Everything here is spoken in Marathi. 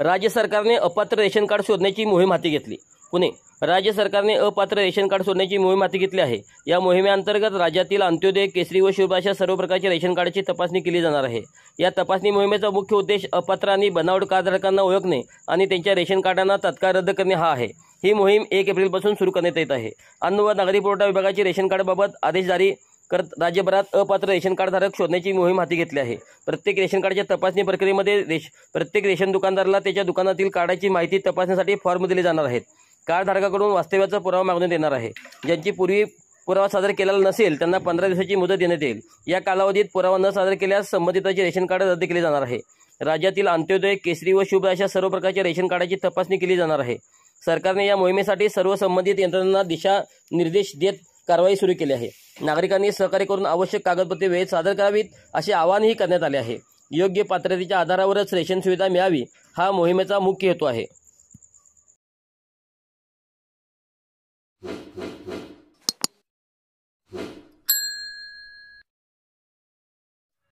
राज्य सरकारने अपात्र रेशन कार्ड शोधण्याची मोहीम हाती घेतली। पुणे राज्य सरकारने अपात्र रेशन कार्ड शोधण्याची मोहीम हाती घेतली आहे। या मोहिमेअंतर्गत राज्यातील अंत्योदय, केसरी व शुभ अशा सर्व प्रकारच्या रेशन कार्डची तपासणी केली जाणार आहे। या तपासणी मोहिमेचा मुख्य उद्देश अपात्र आणि बनावट कार्डधारकांना ओळखणे आणि त्यांच्या रेशन कार्डांना तत्काळ रद्द करणे हा आहे। ही मोहीम 1 एप्रिलपासून सुरू करण्यात येत आहे। अन्न व नागरी पुरवठा विभागाची रेशन कार्डबाबत आदेश जारी करत राज्यभरात अपात्र रेशन कार्डधारक शोधण्याची मोहीम हाती घेतली आहे। प्रत्येक रेशन कार्डच्या तपासणी प्रक्रियेमध्ये प्रत्येक रेशन दुकानदाराला त्याच्या दुकानातील कार्डाची माहिती तपासण्यासाठी फॉर्म दिले जाणार आहेत। कार्डधारकाकडून वास्तव्याचा पुरावा मागण्यात येणार आहे। ज्यांची पूर्वी पुरावा सादर केलेला नसेल त्यांना 15 दिवसाची मुदत देण्यात येईल। या कालावधीत पुरावा न सादर केल्यास संबंधिताचे रेशन कार्ड रद्द केले जाणार आहे। राज्यातील अंत्योदय, केसरी व शुभ अशा सर्व प्रकारच्या रेशन कार्डाची तपासणी केली जाणार आहे। सरकारने या मोहिमेसाठी सर्व संबंधित यंत्रणांना दिशानिर्देश देत कारवाई सुरू केली आहे। नागरिकांनी सहकार्य करून आवश्यक कागदपत्रे वेळेत सादर करावीत असे आवाहनही करण्यात आले आहे। योग्य पात्रतेच्या आधारावरच रेशन सुविधा मिळावी हा मोहिमेचा मुख्य हेतू आहे।